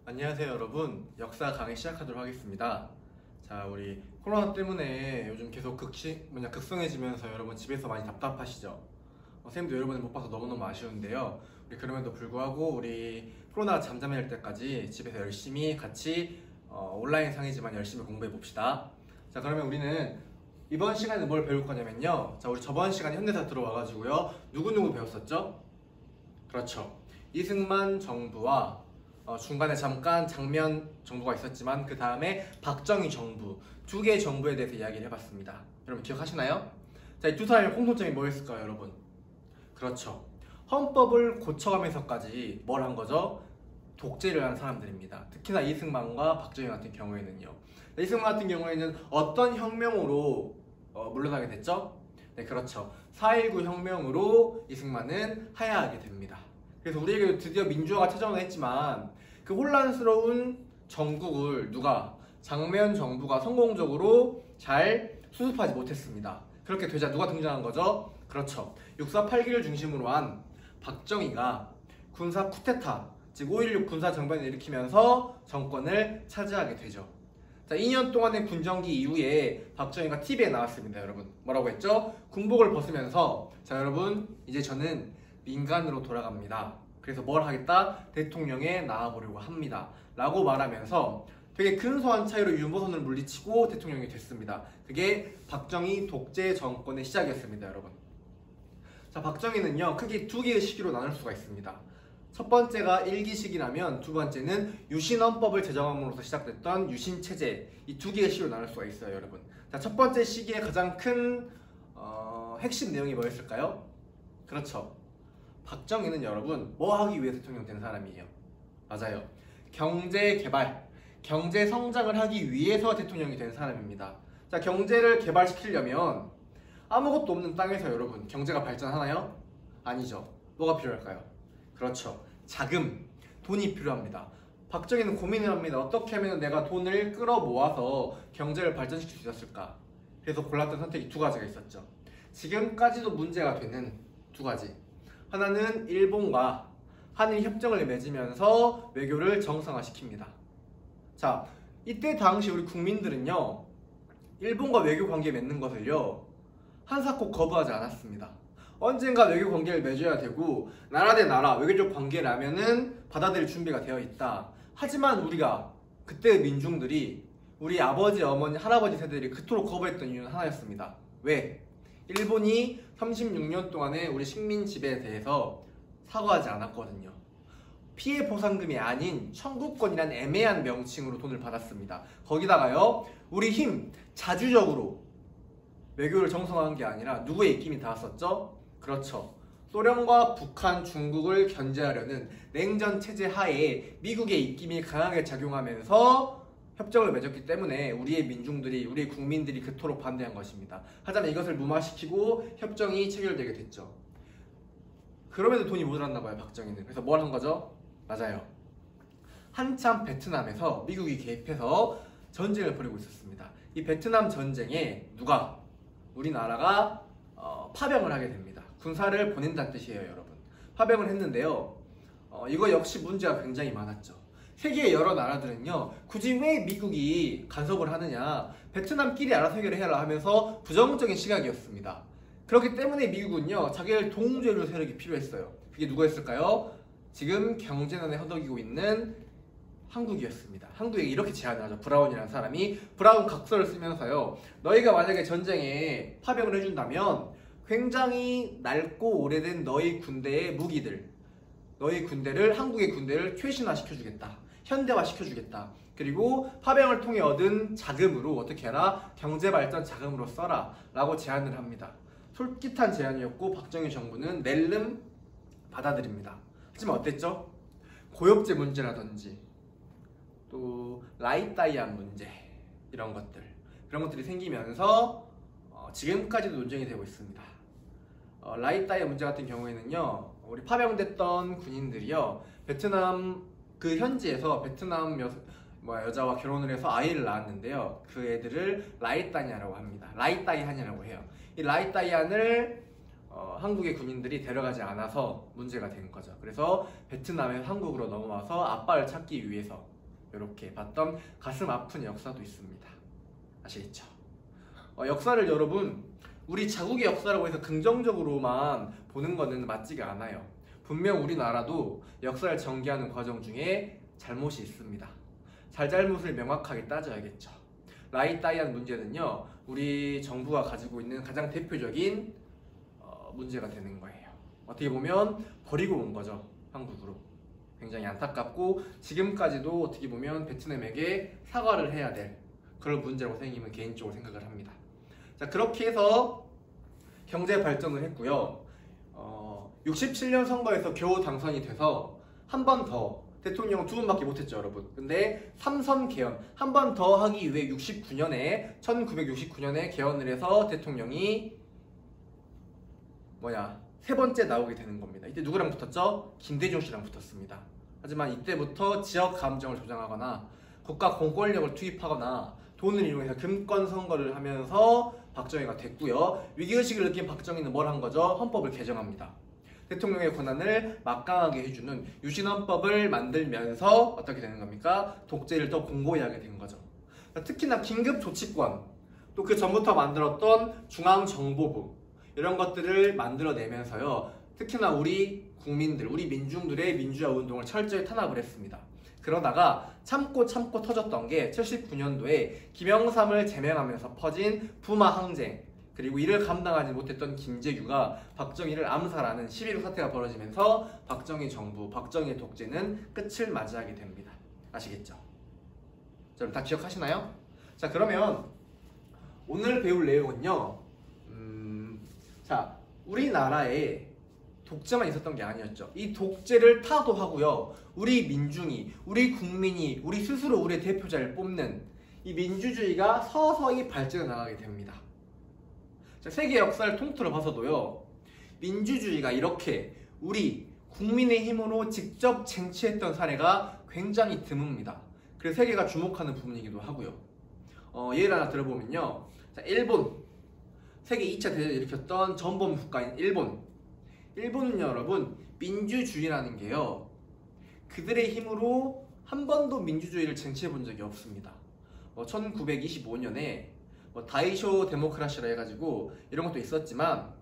안녕하세요 여러분. 역사 강의 시작하도록 하겠습니다. 자, 우리 코로나 때문에 요즘 계속 극성해지면서 여러분 집에서 많이 답답하시죠? 선생님도 여러분을 못 봐서 너무너무 아쉬운데요. 우리 그럼에도 불구하고 우리 코로나가 잠잠해질 때까지 집에서 열심히 같이 온라인 상이지만 열심히 공부해 봅시다. 자, 그러면 우리는 이번 시간에 뭘 배울 거냐면요. 자, 우리 저번 시간에 현대사 들어와가지고요. 누구누구 배웠었죠? 그렇죠. 이승만 정부와 중간에 잠깐 장면 정부가 있었지만 그 다음에 박정희 정부, 두 개의 정부에 대해서 이야기를 해봤습니다. 여러분 기억하시나요? 자, 이 두 사람의 공통점이 뭐였을까요, 여러분? 그렇죠. 헌법을 고쳐가면서까지 뭘 한 거죠? 독재를 한 사람들입니다. 특히나 이승만과 박정희 같은 경우에는요. 이승만 같은 경우에는 어떤 혁명으로 물러나게 됐죠? 네, 그렇죠. 4.19 혁명으로 이승만은 하야하게 됩니다. 그래서 우리에게도 드디어 민주화가 찾아오긴 했지만 그 혼란스러운 정국을 장면 정부가 성공적으로 잘 수습하지 못했습니다. 그렇게 되자 누가 등장한 거죠? 그렇죠. 6.4 8기를 중심으로 한 박정희가 군사 쿠데타, 즉 5.16 군사정변을 일으키면서 정권을 차지하게 되죠. 자, 2년 동안의 군정기 이후에 박정희가 TV에 나왔습니다. 여러분 뭐라고 했죠? 군복을 벗으면서 자, 여러분 이제 저는 민간으로 돌아갑니다. 그래서 뭘 하겠다? 대통령에 나와보려고 합니다. 라고 말하면서 되게 근소한 차이로 윤보선을 물리치고 대통령이 됐습니다. 그게 박정희 독재 정권의 시작이었습니다. 여러분. 자, 박정희는요 크게 두 개의 시기로 나눌 수가 있습니다. 첫 번째가 1기 시기라면 두 번째는 유신헌법을 제정함으로써 시작됐던 유신체제, 이 두 개의 시기로 나눌 수가 있어요. 여러분. 자, 첫 번째 시기의 가장 큰 핵심 내용이 뭐였을까요? 그렇죠. 박정희는 여러분 뭐 하기 위해 대통령 된 사람이에요? 맞아요. 경제 개발, 경제 성장을 하기 위해서 대통령이 된 사람입니다. 자, 경제를 개발시키려면 아무것도 없는 땅에서 여러분 경제가 발전하나요? 아니죠. 뭐가 필요할까요? 그렇죠. 자금, 돈이 필요합니다. 박정희는 고민을 합니다. 어떻게 하면 내가 돈을 끌어 모아서 경제를 발전시킬 수 있었을까? 그래서 골랐던 선택이 두 가지가 있었죠. 지금까지도 문제가 되는 두 가지. 하나는 일본과 한일 협정을 맺으면서 외교를 정상화시킵니다. 자, 이때 당시 우리 국민들은요 일본과 외교 관계 맺는 것을요 한사코 거부하지 않았습니다. 언젠가 외교 관계를 맺어야 되고 나라 대 나라 외교적 관계라면은 받아들일 준비가 되어 있다. 하지만 우리가 그때의 민중들이 우리 아버지, 어머니, 할아버지 세대들이 그토록 거부했던 이유는 하나였습니다. 왜? 일본이 36년 동안의 우리 식민 지배에 대해서 사과하지 않았거든요. 피해 보상금이 아닌 청구권이란 애매한 명칭으로 돈을 받았습니다. 거기다가요 우리 힘 자주적으로 외교를 정상화한 게 아니라 누구의 입김이 닿았었죠? 그렇죠. 소련과 북한, 중국을 견제하려는 냉전 체제 하에 미국의 입김이 강하게 작용하면서 협정을 맺었기 때문에 우리의 민중들이, 우리의 국민들이 그토록 반대한 것입니다. 하지만 이것을 무마시키고 협정이 체결되게 됐죠. 그럼에도 돈이 모자랐나 봐요, 박정희는. 그래서 뭘 한 거죠? 맞아요. 한참 베트남에서 미국이 개입해서 전쟁을 벌이고 있었습니다. 이 베트남 전쟁에 우리나라가 파병을 하게 됩니다. 군사를 보낸다는 뜻이에요, 여러분. 파병을 했는데요. 이거 역시 문제가 굉장히 많았죠. 세계의 여러 나라들은요 굳이 왜 미국이 간섭을 하느냐, 베트남끼리 알아서 해결해라 하면서 부정적인 시각이었습니다. 그렇기 때문에 미국은요 자기를 동조해줄 세력이 필요했어요. 그게 누구였을까요? 지금 경제난에 허덕이고 있는 한국이었습니다. 한국에게 이렇게 제안을 하죠. 브라운이라는 사람이 브라운 각서를 쓰면서요 너희가 만약에 전쟁에 파병을 해준다면 굉장히 낡고 오래된 너희 군대의 무기들, 너희 군대를, 한국의 군대를 최신화시켜주겠다. 현대화시켜주겠다. 그리고 파병을 통해 얻은 자금으로 어떻게 해라? 경제발전 자금으로 써라 라고 제안을 합니다. 솔깃한 제안이었고 박정희 정부는 낼름 받아들입니다. 하지만 어땠죠? 고엽제 문제라든지 또 라이따이안 문제, 이런 그런 것들이 생기면서 지금까지도 논쟁이 되고 있습니다. 라이따이안 문제 같은 경우에는요 우리 파병됐던 군인들이요 베트남 그 현지에서 베트남 여자와 결혼을 해서 아이를 낳았는데요 그 애들을 라이따냐라고 합니다. 라이따이한이라고 해요. 이 라이따이안을 한국의 군인들이 데려가지 않아서 문제가 된 거죠. 그래서 베트남에서 한국으로 넘어와서 아빠를 찾기 위해서 이렇게 봤던 가슴 아픈 역사도 있습니다. 아시겠죠? 역사를 여러분 우리 자국의 역사라고 해서 긍정적으로만 보는 것은 맞지가 않아요. 분명 우리나라도 역사를 전개하는 과정 중에 잘못이 있습니다. 잘잘못을 명확하게 따져야겠죠. 라이따이안 문제는요, 우리 정부가 가지고 있는 가장 대표적인 문제가 되는 거예요. 어떻게 보면 버리고 온 거죠, 한국으로. 굉장히 안타깝고 지금까지도 어떻게 보면 베트남에게 사과를 해야 될 그런 문제라고 선생님은 개인적으로 생각을 합니다. 자, 그렇게 해서 경제 발전을 했고요. 67년 선거에서 겨우 당선이 돼서 한 번 더 대통령은 2번밖에 못했죠, 여러분. 근데 3선 개헌 한 번 더 하기 위해 1969년에 개헌을 해서 대통령이 세 번째 나오게 되는 겁니다. 이때 누구랑 붙었죠? 김대중 씨랑 붙었습니다. 하지만 이때부터 지역 감정을 조장하거나 국가 공권력을 투입하거나 돈을 이용해서 금권 선거를 하면서 박정희가 됐고요. 위기의식을 느낀 박정희는 뭘 한 거죠? 헌법을 개정합니다. 대통령의 권한을 막강하게 해주는 유신헌법을 만들면서 어떻게 되는 겁니까? 독재를 더 공고히 하게 된 거죠. 특히나 긴급조치권, 또 그 전부터 만들었던 중앙정보부 이런 것들을 만들어내면서요, 특히나 우리 국민들, 우리 민중들의 민주화 운동을 철저히 탄압을 했습니다. 그러다가 참고 터졌던 게 79년도에 김영삼을 제명하면서 퍼진 부마 항쟁, 그리고 이를 감당하지 못했던 김재규가 박정희를 암살하는 11.5 사태가 벌어지면서 박정희 정부, 박정희 독재는 끝을 맞이하게 됩니다. 아시겠죠? 여러분 다 기억하시나요? 자, 그러면 오늘 배울 내용은요, 자, 우리나라에 독재만 있었던 게 아니었죠. 이 독재를 타도하고요, 우리 민중이, 우리 국민이 우리 스스로 우리의 대표자를 뽑는 이 민주주의가 서서히 발전해 나가게 됩니다. 자, 세계 역사를 통틀어 봐서도요, 민주주의가 이렇게 우리 국민의 힘으로 직접 쟁취했던 사례가 굉장히 드뭅니다. 그래서 세계가 주목하는 부분이기도 하고요. 예를 하나 들어보면요, 자, 일본, 세계 2차 대전을 일으켰던 전범 국가인 일본은 여러분 민주주의라는 게요, 그들의 힘으로 한 번도 민주주의를 쟁취해 본 적이 없습니다. 1925년에 다이쇼 데모크라시라 해가지고 이런 것도 있었지만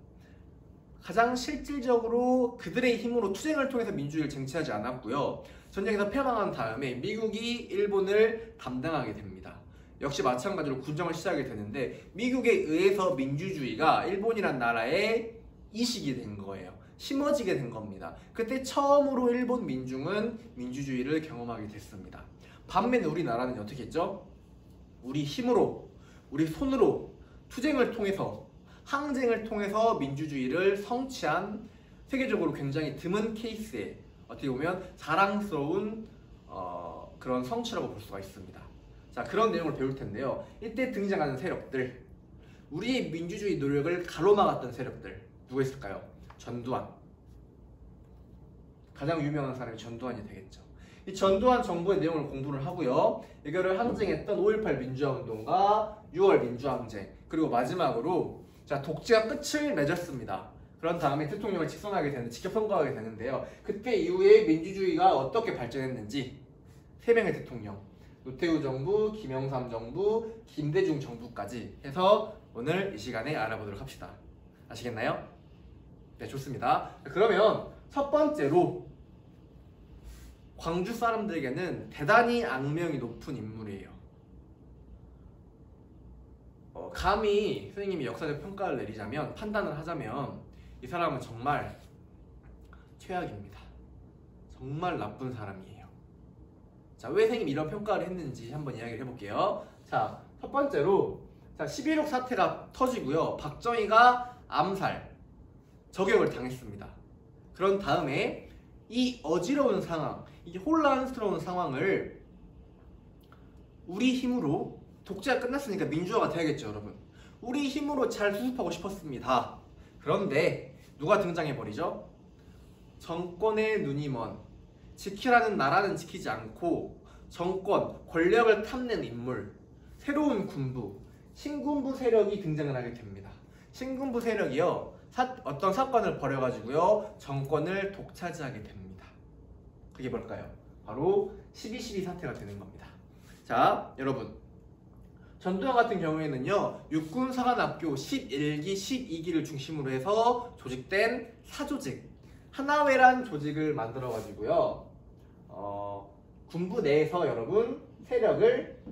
가장 실질적으로 그들의 힘으로 투쟁을 통해서 민주주의를 쟁취하지 않았고요. 전쟁에서 패망한 다음에 미국이 일본을 담당하게 됩니다. 역시 마찬가지로 군정을 시작하게 되는데 미국에 의해서 민주주의가 일본이란 나라에 이식이 된 거예요. 심어지게 된 겁니다. 그때 처음으로 일본 민중은 민주주의를 경험하게 됐습니다. 반면에 우리나라는 어떻게 했죠? 우리 힘으로, 우리 손으로 투쟁을 통해서, 항쟁을 통해서 민주주의를 성취한 세계적으로 굉장히 드문 케이스에 어떻게 보면 자랑스러운 그런 성취라고 볼 수가 있습니다. 자, 그런 내용을 배울 텐데요. 이때 등장하는 세력들, 우리의 민주주의 노력을 가로막았던 세력들 누가 있을까요? 전두환. 가장 유명한 사람이 전두환이 되겠죠. 이 전두환 정부의 내용을 공부를 하고요, 이거를 항쟁했던 5.18 민주화운동과 6월 민주항쟁, 그리고 마지막으로 자, 독재가 끝을 맺었습니다. 그런 다음에 대통령을 직접 선거하게 되는데요. 그때 이후에 민주주의가 어떻게 발전했는지 3명의 대통령, 노태우 정부, 김영삼 정부, 김대중 정부까지 해서 오늘 이 시간에 알아보도록 합시다. 아시겠나요? 네, 좋습니다. 그러면 첫 번째로 광주 사람들에게는 대단히 악명이 높은 인물이에요. 감히 선생님이 역사적 평가를 내리자면, 판단을 하자면 이 사람은 정말 최악입니다. 정말 나쁜 사람이에요. 자, 왜 선생님이 이런 평가를 했는지 한번 이야기를 해볼게요. 자, 첫 번째로 11.6 사태가 터지고요, 박정희가 암살, 저격을 당했습니다. 그런 다음에 이 어지러운 상황, 이 혼란스러운 상황을 우리 힘으로, 독재가 끝났으니까 민주화가 돼야겠죠, 여러분. 우리 힘으로 잘 수습하고 싶었습니다. 그런데 누가 등장해버리죠? 정권의 눈이 먼, 지키라는 나라는 지키지 않고 정권, 권력을 탐내는 인물, 새로운 군부, 신군부 세력이 등장을 하게 됩니다. 신군부 세력이요, 어떤 사건을 벌여가지고요, 정권을 독차지하게 됩니다. 그게 뭘까요? 바로 12.12 사태가 되는 겁니다. 자, 여러분, 전두환 같은 경우에는요, 육군사관학교 11기, 12기를 중심으로 해서 조직된 사조직 하나회란 조직을 만들어가지고요, 군부 내에서 여러분 세력을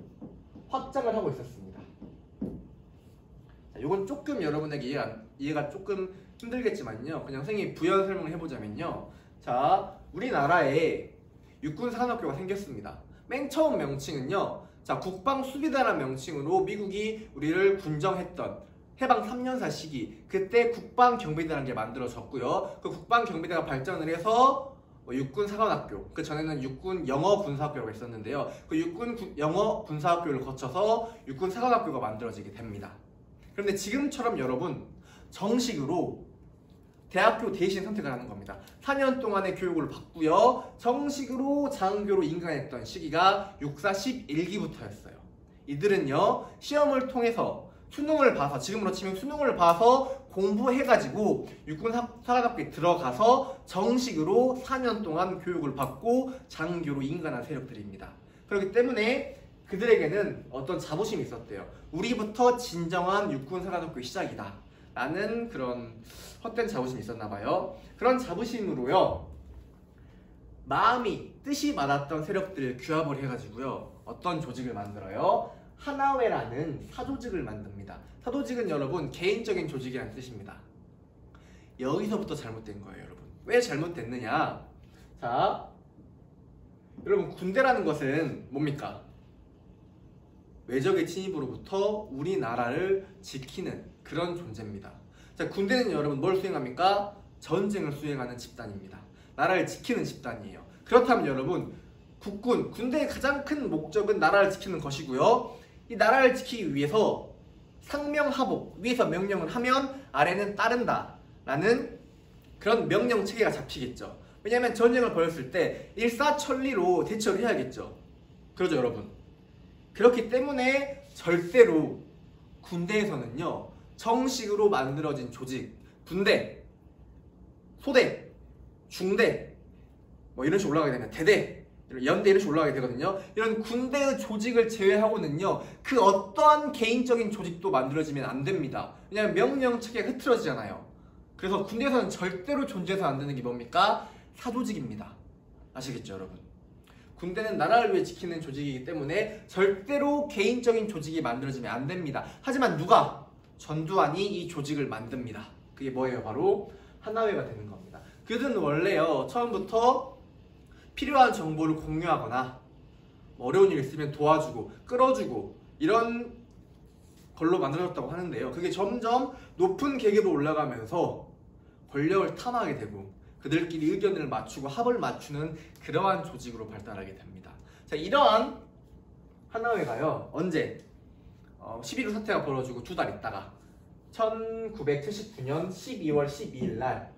확장을 하고 있었습니다. 자, 이건 조금 여러분에게 이해가 조금 힘들겠지만요, 그냥 선생님이 부연 설명을 해보자면요, 자, 우리나라에 육군사관학교가 생겼습니다. 맨 처음 명칭은요, 자, 국방수비대라는 명칭으로 미국이 우리를 군정했던 해방 3년사 시기, 그때 국방경비대라는 게 만들어졌고요. 그 국방경비대가 발전을 해서 육군사관학교, 그 전에는 육군영어군사학교라고 있었는데요, 그 육군영어군사학교를 거쳐서 육군사관학교가 만들어지게 됩니다. 그런데 지금처럼 여러분, 정식으로 대학교 대신 선택을 하는 겁니다. 4년 동안의 교육을 받고요, 정식으로 장교로 임관했던 시기가 육사 11기부터였어요. 이들은요, 시험을 통해서 수능을 봐서, 지금으로 치면 수능을 봐서 공부해가지고 육군사관학교에 들어가서 정식으로 4년 동안 교육을 받고 장교로 임관한 세력들입니다. 그렇기 때문에 그들에게는 어떤 자부심이 있었대요. 우리부터 진정한 육군사관학교의 시작이다 라는 그런 헛된 자부심이 있었나봐요. 그런 자부심으로요, 마음이 뜻이 맞았던 세력들을 규합을 해가지고요, 어떤 조직을 만들어요? 하나회라는 사조직을 만듭니다. 사조직은 여러분 개인적인 조직이라는 뜻입니다. 여기서부터 잘못된 거예요, 여러분. 왜 잘못됐느냐? 자, 여러분, 군대라는 것은 뭡니까? 외적의 침입으로부터 우리나라를 지키는 그런 존재입니다. 자, 군대는 여러분 뭘 수행합니까? 전쟁을 수행하는 집단입니다. 나라를 지키는 집단이에요. 그렇다면 여러분, 국군, 군대의 가장 큰 목적은 나라를 지키는 것이고요, 이 나라를 지키기 위해서 상명하복, 위에서 명령을 하면 아래는 따른다 라는 그런 명령 체계가 잡히겠죠. 왜냐하면 전쟁을 벌였을 때 일사천리로 대처를 해야겠죠. 그렇죠, 여러분? 그렇기 때문에 절대로 군대에서는요, 정식으로 만들어진 조직, 군대, 소대, 중대, 뭐 이런 식으로 올라가게 되면 대대, 연대 이런 식으로 올라가게 되거든요. 이런 군대의 조직을 제외하고는요, 그 어떠한 개인적인 조직도 만들어지면 안 됩니다. 왜냐하면 명령 체계가 흐트러지잖아요. 그래서 군대에서는 절대로 존재해서 안 되는 게 뭡니까? 사조직입니다. 아시겠죠, 여러분? 군대는 나라를 위해 지키는 조직이기 때문에 절대로 개인적인 조직이 만들어지면 안 됩니다. 하지만 누가? 전두환이 이 조직을 만듭니다. 그게 뭐예요? 바로 하나회가 되는 겁니다. 그들은 원래요, 처음부터 필요한 정보를 공유하거나 어려운 일 있으면 도와주고 끌어주고 이런 걸로 만들어졌다고 하는데요, 그게 점점 높은 계급으로 올라가면서 권력을 탐하게 되고 그들끼리 의견을 맞추고 합을 맞추는 그러한 조직으로 발달하게 됩니다. 자, 이러한 하나회가요, 언제? 11.15 사태가 벌어지고 2달 있다가 1979년 12월 12일 날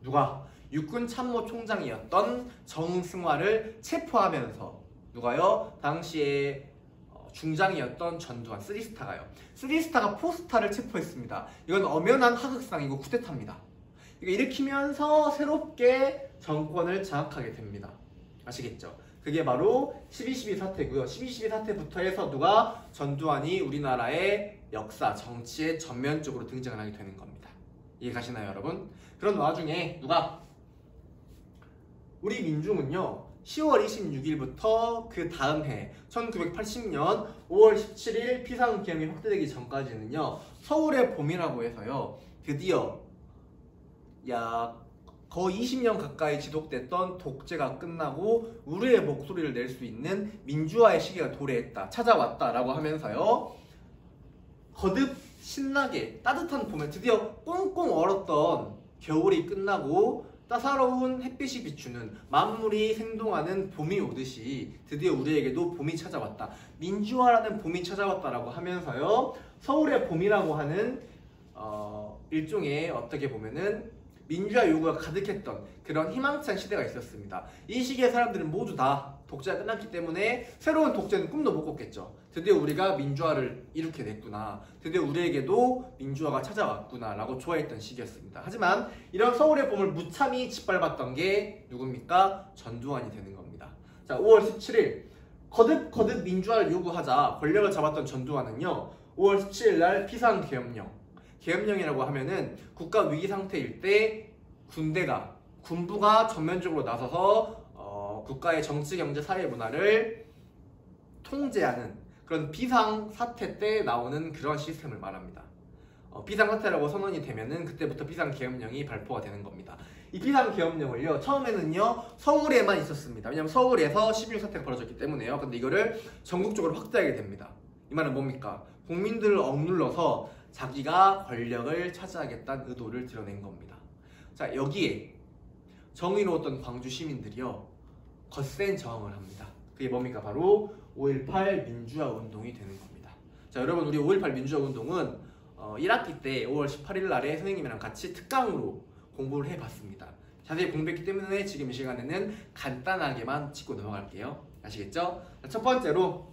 누가? 육군 참모총장이었던 정승화를 체포하면서, 누가요? 당시에 중장이었던 전두환, 쓰리스타가요, 쓰리스타가 포스타를 체포했습니다. 이건 엄연한 하극상이고 쿠데타입니다. 이거 일으키면서 새롭게 정권을 장악하게 됩니다. 아시겠죠? 그게 바로 12.12 사태고요. 12.12 사태부터 해서 누가? 전두환이 우리나라의 역사, 정치에 전면적으로 등장을 하게 되는 겁니다. 이해 가시나요, 여러분? 그런 와중에 누가? 우리 민중은요, 10월 26일부터 그 다음 해 1980년 5월 17일 비상계엄이 확대되기 전까지는요, 서울의 봄이라고 해서요, 드디어 거의 20년 가까이 지속됐던 독재가 끝나고 우리의 목소리를 낼 수 있는 민주화의 시기가 도래했다, 찾아왔다 라고 하면서요, 거듭 신나게 따뜻한 봄에 드디어 꽁꽁 얼었던 겨울이 끝나고 따사로운 햇빛이 비추는 만물이 생동하는 봄이 오듯이 드디어 우리에게도 봄이 찾아왔다, 민주화라는 봄이 찾아왔다라고 하면서요, 서울의 봄이라고 하는 일종의 어떻게 보면은 민주화 요구가 가득했던 그런 희망찬 시대가 있었습니다. 이 시기에 사람들은 모두 다 독재가 끝났기 때문에 새로운 독재는 꿈도 못 꿨겠죠. 드디어 우리가 민주화를 이룩해 냈구나, 드디어 우리에게도 민주화가 찾아왔구나 라고 좋아했던 시기였습니다. 하지만 이런 서울의 봄을 무참히 짓밟았던 게 누굽니까? 전두환이 되는 겁니다. 자, 5월 17일 거듭 민주화를 요구하자 권력을 잡았던 전두환은요 5월 17일 날 계엄령이라고 하면은 국가 위기 상태일 때 군부가 전면적으로 나서서 국가의 정치, 경제, 사회, 문화를 통제하는 그런 비상사태 때 나오는 그런 시스템을 말합니다. 비상사태라고 선언이 되면은 그때부터 비상계엄령이 발포가 되는 겁니다. 이 비상계엄령을요 처음에는요 서울에만 있었습니다. 왜냐면 서울에서 12.6 사태가 벌어졌기 때문에요. 근데 이거를 전국적으로 확대하게 됩니다. 이 말은 뭡니까? 국민들을 억눌러서 자기가 권력을 차지하겠다는 의도를 드러낸 겁니다. 자, 여기에 정의로웠던 광주 시민들이요 거센 저항을 합니다. 그게 뭡니까? 바로 5.18 민주화 운동이 되는 겁니다. 자, 여러분, 우리 5.18 민주화 운동은 1학기 때 5월 18일 날에 선생님이랑 같이 특강으로 공부를 해봤습니다. 자세히 공부했기 때문에 지금 이 시간에는 간단하게만 짚고 넘어갈게요. 아시겠죠? 자, 첫 번째로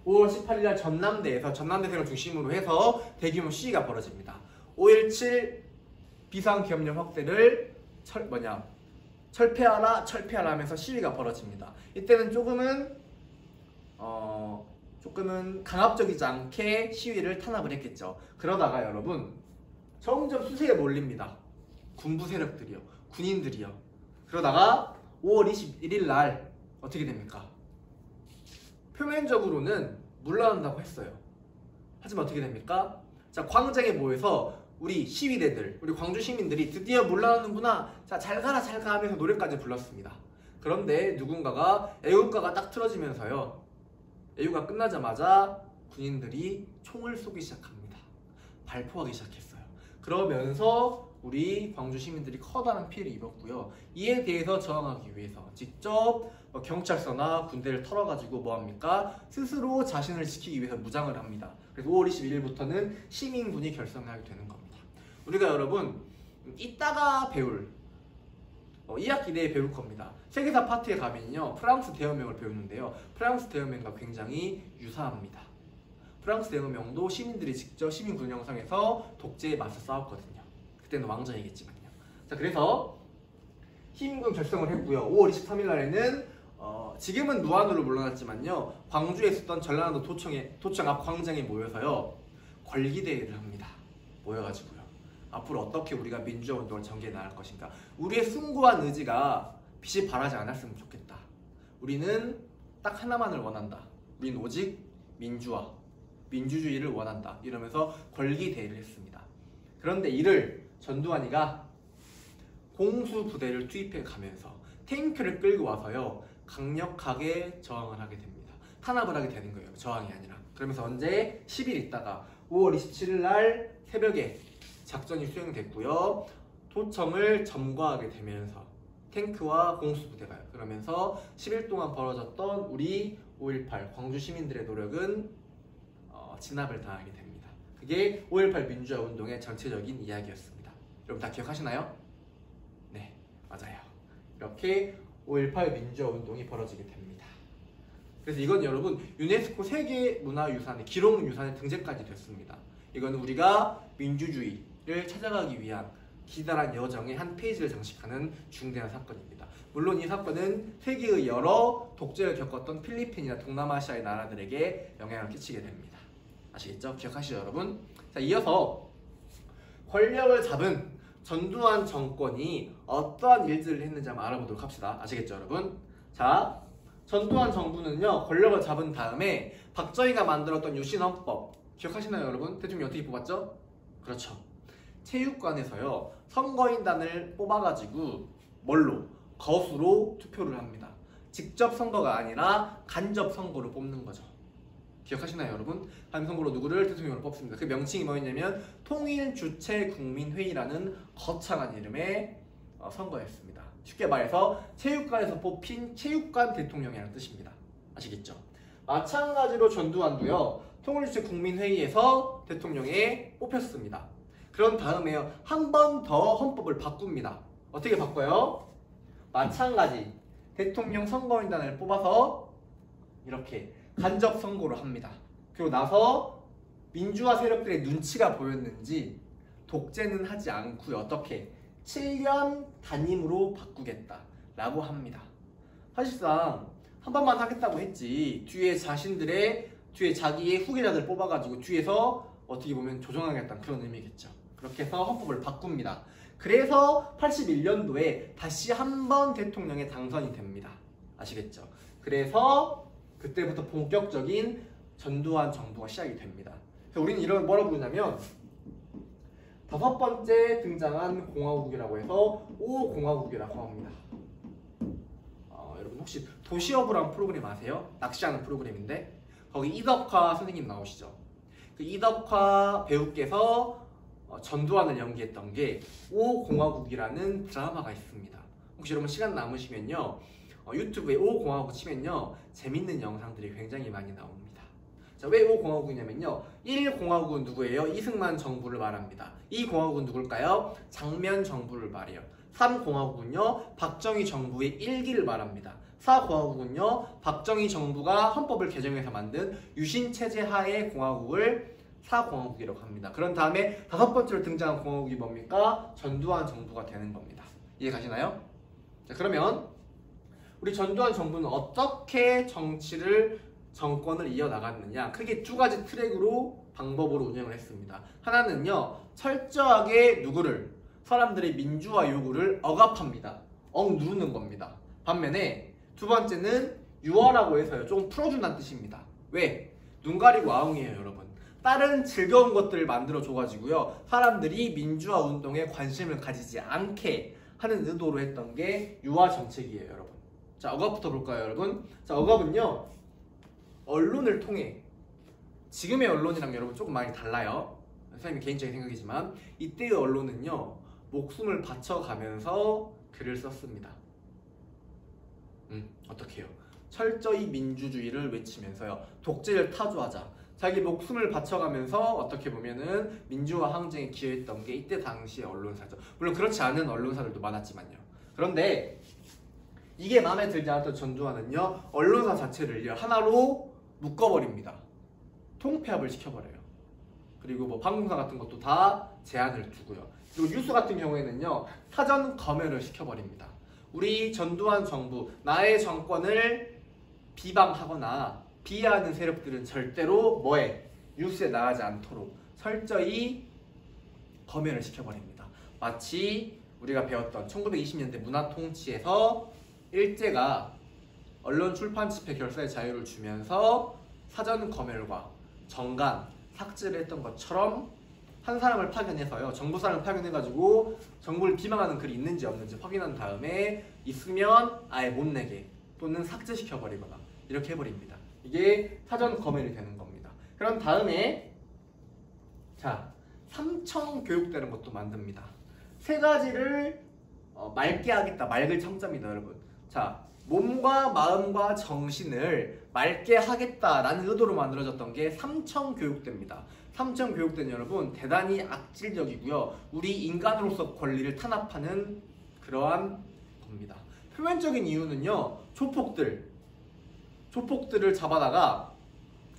5월 18일 날 전남대생을 중심으로 해서 대규모 시위가 벌어집니다. 5.17 비상계엄령 확대를 철폐하라 하면서 시위가 벌어집니다. 이때는 조금은 강압적이지 않게 시위를 탄압을 했겠죠. 그러다가 여러분 점점 수세에 몰립니다. 군부 세력들이요, 군인들이요. 그러다가 5월 21일 날 어떻게 됩니까? 표면적으로는 물러난다고 했어요. 하지만 어떻게 됩니까? 자, 광장에 모여서 우리 시위대들, 우리 광주 시민들이 드디어 물러나는구나, 자, 잘 가라 하면서 노래까지 불렀습니다. 그런데 누군가가 애국가가 딱 틀어지면서요 애국가 끝나자마자 군인들이 총을 쏘기 시작합니다. 발포하기 시작했어요. 그러면서 우리 광주 시민들이 커다란 피해를 입었고요. 이에 대해서 저항하기 위해서 직접 경찰서나 군대를 털어가지고 뭐합니까? 스스로 자신을 지키기 위해서 무장을 합니다. 그래서 5월 21일부터는 시민군이 결성하게 되는 겁니다. 우리가 여러분 이따가 배울 2학기 내에 배울 겁니다. 세계사 파트에 가면요 프랑스 대혁명을 배우는데요, 프랑스 대혁명과 굉장히 유사합니다. 프랑스 대혁명도 시민들이 직접 시민군 형성해서 독재에 맞서 싸웠거든요. 그때는 왕정이겠지만요. 자, 그래서 시민군 결성을 했고요. 5월 23일 날에는 지금은 무한으로 물러났지만요 광주에 있었던 전라남도 도청 앞 광장에 모여서요 걸기대회를 합니다. 모여가지고요 앞으로 어떻게 우리가 민주화 운동을 전개해 나갈 것인가, 우리의 숭고한 의지가 빛이 발하지 않았으면 좋겠다. 우리는 딱 하나만을 원한다. 우리는 오직 민주화, 민주주의를 원한다. 이러면서 걸기대회를 했습니다. 그런데 이를 전두환이가 공수부대를 투입해 가면서 탱크를 끌고 와서요 강력하게 저항을 하게 됩니다. 탄압을 하게 되는 거예요. 저항이 아니라. 그러면서 언제? 10일 있다가 5월 27일 날 새벽에 작전이 수행됐고요. 도청을 점거하게 되면서 탱크와 공수부대가요. 그러면서 10일 동안 벌어졌던 우리 5.18 광주 시민들의 노력은 진압을 당하게 됩니다. 그게 5.18 민주화 운동의 전체적인 이야기였습니다. 여러분 다 기억하시나요? 네, 맞아요. 이렇게 5.18 민주화 운동이 벌어지게 됩니다. 그래서 이건 여러분 유네스코 세계문화유산의 기록유산에 등재까지 됐습니다. 이건 우리가 민주주의를 찾아가기 위한 기다란 여정의 한 페이지를 장식하는 중대한 사건입니다. 물론 이 사건은 세계의 여러 독재를 겪었던 필리핀이나 동남아시아의 나라들에게 영향을 끼치게 됩니다. 아시겠죠? 기억하시죠, 여러분? 자, 이어서 권력을 잡은 전두환 정권이 어떠한 일들을 했는지 한번 알아보도록 합시다. 아시겠죠, 여러분? 자, 전두환 정부는요 권력을 잡은 다음에 박정희가 만들었던 유신헌법 기억하시나요, 여러분? 대통령 어떻게 뽑았죠? 그렇죠. 체육관에서요 선거인단을 뽑아가지고 뭘로? 거수로 투표를 합니다. 직접 선거가 아니라 간접 선거로 뽑는 거죠. 기억하시나요, 여러분? 간접 선거로 누구를 대통령으로 뽑습니다. 그 명칭이 뭐였냐면 통일주체국민회의라는 거창한 이름의 선거였습니다. 쉽게 말해서 체육관에서 뽑힌 체육관 대통령이라는 뜻입니다. 아시겠죠? 마찬가지로 전두환도요 통일주체국민회의에서 대통령에 뽑혔습니다. 그런 다음에요 한 번 더 헌법을 바꿉니다. 어떻게 바꿔요? 마찬가지 대통령 선거인단을 뽑아서 이렇게 간접 선거로 합니다. 그리고 나서 민주화 세력들의 눈치가 보였는지 독재는 하지 않고요 어떻게 7년 단임으로 바꾸겠다라고 합니다. 사실상 한 번만 하겠다고 했지 뒤에 자기의 후계자들 뽑아가지고 뒤에서 어떻게 보면 조정하겠다는 그런 의미겠죠. 그렇게 해서 헌법을 바꿉니다. 그래서 81년도에 다시 한 번 대통령에 당선이 됩니다. 아시겠죠? 그래서 그때부터 본격적인 전두환 정부가 시작이 됩니다. 그래서 우리는 이런 뭐라고 부르냐면 다섯 번째 등장한 공화국이라고 해서 5공화국이라고 합니다. 여러분 혹시 도시어부라는 프로그램 아세요? 낚시하는 프로그램인데 거기 이덕화 선생님 나오시죠? 그 이덕화 배우께서 전두환을 연기했던 게 5공화국이라는 드라마가 있습니다. 혹시 여러분 시간 남으시면요 유튜브에 5공화국 치면요 재밌는 영상들이 굉장히 많이 나옵니다. 자, 왜 5공화국이냐면요 1공화국은 누구예요? 이승만 정부를 말합니다. 2공화국은 누굴까요? 장면 정부를 말해요. 3공화국은요 박정희 정부의 1기를 말합니다. 4공화국은요 박정희 정부가 헌법을 개정해서 만든 유신체제 하의 공화국을 4공화국이라고 합니다. 그런 다음에 다섯 번째로 등장한 공화국이 뭡니까? 전두환 정부가 되는 겁니다. 이해 가시나요? 자, 그러면 우리 전두환 정부는 어떻게 정권을 이어나갔느냐, 크게 두 가지 트랙으로 방법으로 운영을 했습니다. 하나는요 철저하게 사람들의 민주화 요구를 억압합니다. 누르는 겁니다. 반면에 두 번째는 유화라고 해서요 조금 풀어준다는 뜻입니다. 왜? 눈 가리고 아웅이에요 여러분. 다른 즐거운 것들을 만들어 줘가지고요 사람들이 민주화 운동에 관심을 가지지 않게 하는 의도로 했던 게 유화 정책이에요 여러분. 자, 억압부터 볼까요 여러분? 자, 억압은요 언론을 통해, 지금의 언론이랑 여러분 조금 많이 달라요. 선생님 개인적인 생각이지만 이때의 언론은요 목숨을 바쳐가면서 글을 썼습니다. 어떻게 해요? 철저히 민주주의를 외치면서요 독재를 타조하자, 자기 목숨을 바쳐가면서 어떻게 보면은 민주화 항쟁에 기여했던 게 이때 당시의 언론사죠. 물론 그렇지 않은 언론사들도 많았지만요. 그런데 이게 마음에 들지 않았던 전두환은요 언론사 자체를 하나로 묶어버립니다. 통폐합을 시켜버려요. 그리고 뭐 방송사 같은 것도 다 제한을 두고요. 그리고 뉴스 같은 경우에는요 사전 검열을 시켜버립니다. 우리 전두환 정부, 나의 정권을 비방하거나 비하하는 세력들은 절대로 뉴스에 나가지 않도록 철저히 검열을 시켜버립니다. 마치 우리가 배웠던 1920년대 문화통치에서 일제가 언론 출판 집회 결사의 자유를 주면서 사전 검열과 정간, 삭제를 했던 것처럼 한 사람을 파견해서요 정부 사람을 파견해가지고 정부를 비방하는 글이 있는지 없는지 확인한 다음에 있으면 아예 못 내게 또는 삭제시켜버리거나 이렇게 해버립니다. 이게 사전 검열이 되는 겁니다. 그런 다음에 자, 삼청교육대라는 것도 만듭니다. 세 가지를 맑게 하겠다. 맑을 청자입니다 여러분. 자, 몸과 마음과 정신을 맑게 하겠다라는 의도로 만들어졌던 게 삼청교육대입니다. 삼청교육대는 여러분 대단히 악질적이고요 우리 인간으로서 권리를 탄압하는 그러한 겁니다. 표면적인 이유는요 조폭들을 잡아다가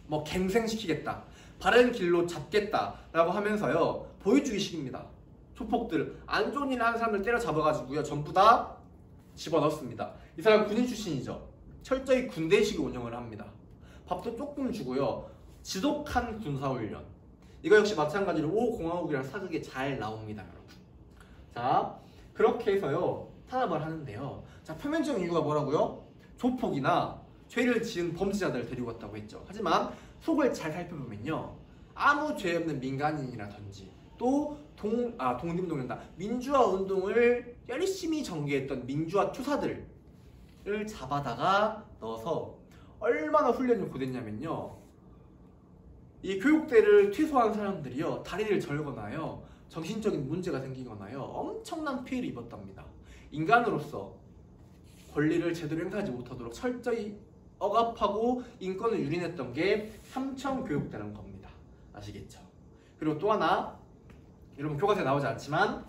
뭐 갱생시키겠다, 바른 길로 잡겠다 라고 하면서요 보여주기식입니다. 조폭들, 안 좋은 일 하는 사람들 때려잡아가지고요 전부 다 집어넣습니다. 이 사람 군인 출신이죠. 철저히 군대식으로 운영을 합니다. 밥도 조금 주고요 지독한 군사훈련, 이거 역시 마찬가지로 5공화국이라는 사극에 잘 나옵니다 여러분. 자, 그렇게 해서요 탄압을 하는데요. 자, 표면적인 이유가 뭐라고요? 조폭이나 죄를 지은 범죄자들을 데리고 왔다고 했죠. 하지만 속을 잘 살펴보면요 아무 죄 없는 민간인이라든지 또 독립운동이란다, 민주화 운동을 열심히 전개했던 민주화 투사들을 잡아다가 넣어서 얼마나 훈련이 고됐냐면요 이 교육대를 퇴소한 사람들이요 다리를 절거나요 정신적인 문제가 생기거나요 엄청난 피해를 입었답니다. 인간으로서 권리를 제대로 행사하지 못하도록 철저히 억압하고 인권을 유린했던 게 삼청교육대라는 겁니다. 아시겠죠? 그리고 또 하나, 여러분 교과서에 나오지 않지만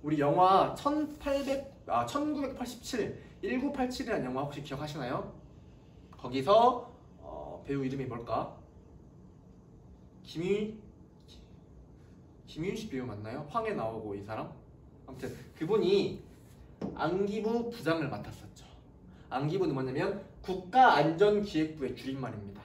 우리 영화 1987이라는 영화 혹시 기억하시나요? 거기서 배우 이름이 뭘까? 김윤식 배우 맞나요? 황해 나오고 이 사람? 아무튼 그분이 안기부 부장을 맡았었죠. 안기부는 뭐냐면 국가안전기획부의 줄임말입니다.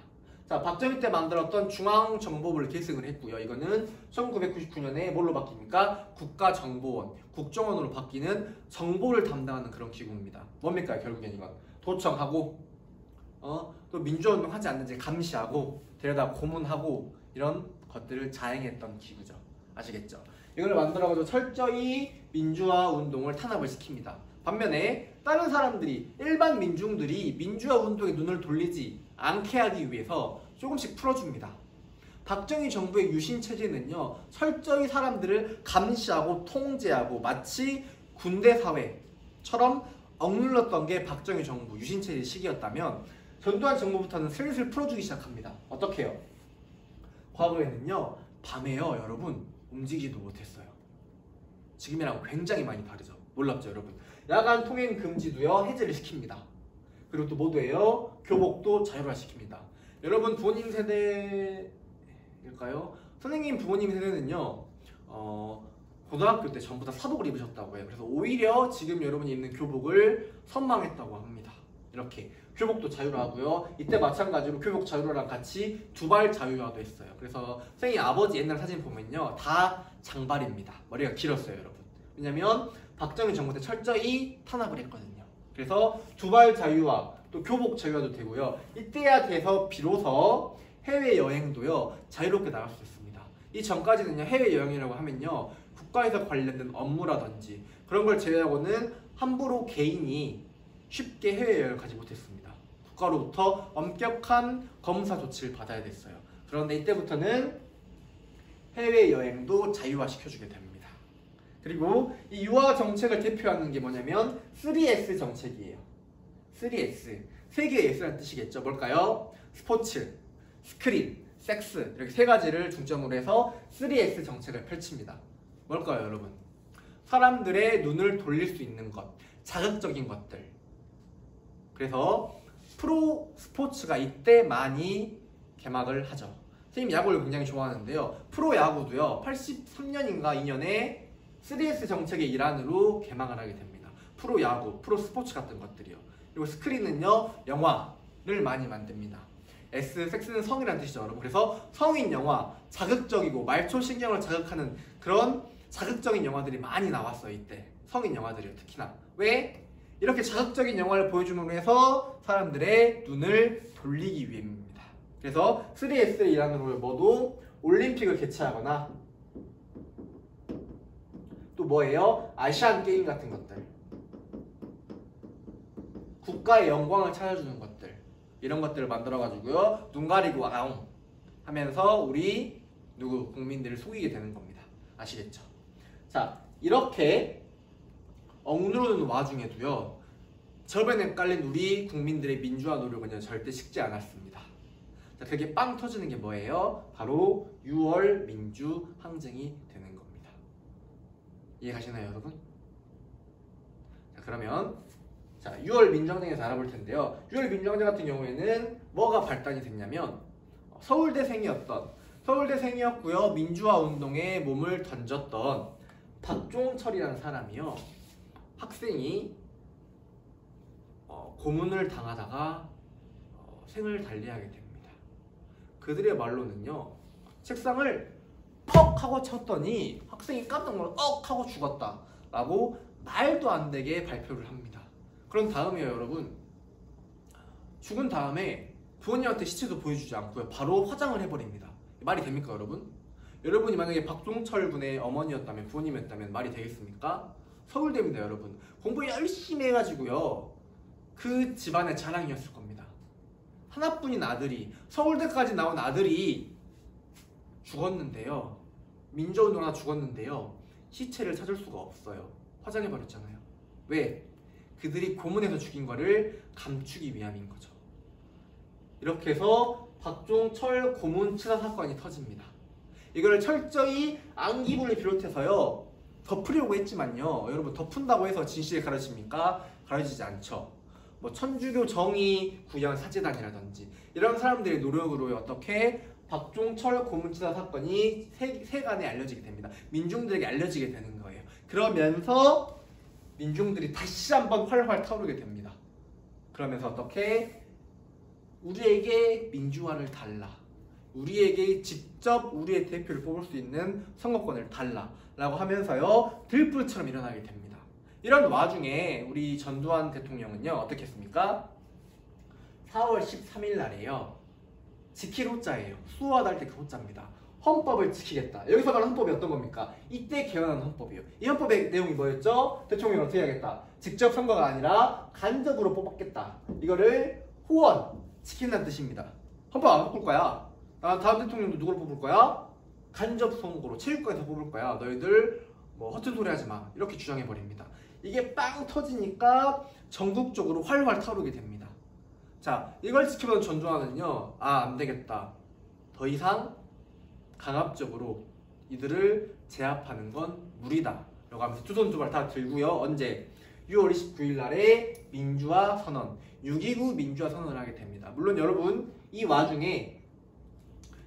자, 박정희 때 만들었던 중앙정보부를 계승을 했고요. 이거는 1999년에 뭘로 바뀝니까? 국가정보원, 국정원으로 바뀌는 정보를 담당하는 그런 기구입니다. 뭡니까? 결국엔 이건 도청하고 또 민주화운동 하지 않는지 감시하고 데려다 고문하고 이런 것들을 자행했던 기구죠. 아시겠죠? 이걸 만들어가지고 철저히 민주화 운동을 탄압을 시킵니다. 반면에 다른 사람들이 일반 민중들이 민주화 운동에 눈을 돌리지 않게 하기 위해서 조금씩 풀어줍니다. 박정희 정부의 유신 체제는요, 철저히 사람들을 감시하고 통제하고 마치 군대 사회처럼 억눌렀던 게 박정희 정부 유신 체제 시기였다면 전두환 정부부터는 슬슬 풀어주기 시작합니다. 어떻게 해요? 과거에는요, 밤에요, 여러분 움직이지도 못했어요. 지금이랑 굉장히 많이 다르죠. 놀랍죠, 여러분? 야간 통행 금지도요 해제를 시킵니다. 그리고 또 모두예요, 교복도 자율화시킵니다. 여러분 부모님 세대일까요? 선생님 부모님 세대는요 고등학교 때 전부 다 사복을 입으셨다고 해요. 그래서 오히려 지금 여러분이 입는 교복을 선망했다고 합니다. 이렇게 교복도 자율화하고요. 이때 마찬가지로 교복 자율화랑 같이 두발 자율화도 했어요. 그래서 선생님 아버지 옛날 사진 보면요 다 장발입니다. 머리가 길었어요, 여러분. 왜냐면 박정희 정부 때 철저히 탄압을 했거든요. 그래서 두발 자유화, 또 교복 자유화도 되고요. 이때야 돼서 비로소 해외여행도요 자유롭게 나갈 수 있습니다. 이 전까지는요 해외여행이라고 하면요 국가에서 관련된 업무라든지 그런 걸 제외하고는 함부로 개인이 쉽게 해외여행을 가지 못했습니다. 국가로부터 엄격한 검사 조치를 받아야 됐어요. 그런데 이때부터는 해외여행도 자유화시켜주게 됩니다. 그리고 이 유화 정책을 대표하는 게 뭐냐면 3S 정책이에요. 3S, 세 개의 S라는 뜻이겠죠. 뭘까요? 스포츠, 스크린, 섹스 이렇게 세 가지를 중점으로 해서 3S 정책을 펼칩니다. 뭘까요, 여러분? 사람들의 눈을 돌릴 수 있는 것, 자극적인 것들. 그래서 프로 스포츠가 이때 많이 개막을 하죠. 선생님 야구를 굉장히 좋아하는데요. 프로 야구도요 83년인가 2년에 3S 정책의 일환으로 개막을 하게 됩니다. 프로 야구, 프로 스포츠 같은 것들이요. 그리고 스크린은요 영화를 많이 만듭니다. S, 섹스는 성이라는 뜻이죠, 여러분. 그래서 성인 영화, 자극적이고 말초신경을 자극하는 그런 자극적인 영화들이 많이 나왔어요. 이때 성인 영화들이요, 특히나. 왜? 이렇게 자극적인 영화를 보여줌으로 해서 사람들의 눈을 돌리기 위함입니다. 그래서 3S의 일환으로 뭐도 올림픽을 개최하거나 또 뭐예요? 아시안 게임 같은 것들, 국가의 영광을 찾아주는 것들, 이런 것들을 만들어가지고요 눈 가리고 아웅 하면서 우리 국민들을 속이게 되는 겁니다. 아시겠죠? 자, 이렇게 억누르는 와중에도요 절반에 깔린 우리 국민들의 민주화 노력은 절대 식지 않았습니다. 자, 그게 빵 터지는 게 뭐예요? 바로 6월 민주항쟁이 되는 겁니다. 이해 가시나요, 여러분? 자, 그러면 6월 민주항쟁에서 알아볼 텐데요. 6월 민주항쟁 같은 경우에는 뭐가 발단이 됐냐면 서울대생이었고요. 민주화 운동에 몸을 던졌던 박종철이라는 사람이요. 학생이 고문을 당하다가 생을 달리하게 됩니다. 그들의 말로는요. 책상을 퍽 하고 쳤더니 학생이 깜짝 놀라 억 하고 죽었다 라고 말도 안 되게 발표를 합니다. 그런 다음에요, 여러분. 죽은 다음에 부모님한테 시체도 보여주지 않고요. 바로 화장을 해버립니다. 말이 됩니까, 여러분? 여러분이 만약에 박종철 군의 어머니였다면, 부모님이었다면 말이 되겠습니까? 서울대입니다, 여러분. 공부 열심히 해가지고요. 그 집안의 자랑이었을 겁니다. 하나뿐인 아들이, 서울대까지 나온 아들이 죽었는데요. 민주운동하다 죽었는데요. 시체를 찾을 수가 없어요. 화장해버렸잖아요. 왜? 그들이 고문해서 죽인 거를 감추기 위함인 거죠. 이렇게 해서 박종철 고문 치사 사건이 터집니다. 이거를 철저히 안기부를 비롯해서요 덮으려고 했지만요, 여러분, 덮은다고 해서 진실이 가려집니까? 가려지지 않죠. 뭐 천주교 정의 구현 사제단이라든지 이런 사람들의 노력으로 어떻게 박종철 고문치사 사건이 세간에 알려지게 됩니다. 민중들에게 알려지게 되는 거예요. 그러면서 민중들이 다시 한번 활활 타오르게 됩니다. 그러면서 어떻게 우리에게 민주화를 달라. 우리에게 직접 우리의 대표를 뽑을 수 있는 선거권을 달라. 라고 하면서요. 들불처럼 일어나게 됩니다. 이런 와중에 우리 전두환 대통령은요. 어떻게 했습니까? 4월 13일 날에요. 지킬 호자예요. 수호하다 때 그 호자입니다. 헌법을 지키겠다. 여기서 말하는 헌법이 어떤 겁니까? 이때 개헌한 헌법이에요. 이 헌법의 내용이 뭐였죠? 대통령이 어떻게 해야겠다? 직접 선거가 아니라 간접으로 뽑았겠다. 이거를 호원, 지킨다는 뜻입니다. 헌법 안 바꿀 거야. 다음 대통령도 누구를 뽑을 거야? 간접 선거로 체육관에서 뽑을 거야. 너희들 뭐 허튼 소리 하지 마. 이렇게 주장해 버립니다. 이게 빵 터지니까 전국적으로 활활 타오르게 됩니다. 자, 이걸 지켜보던 전두환은요. 안 되겠다. 더 이상 강압적으로 이들을 제압하는 건 무리다. 라고 하면서 두 손 두 발 다 들고요. 언제? 6월 29일 날에 민주화 선언, 6.29 민주화 선언을 하게 됩니다. 물론 여러분 이 와중에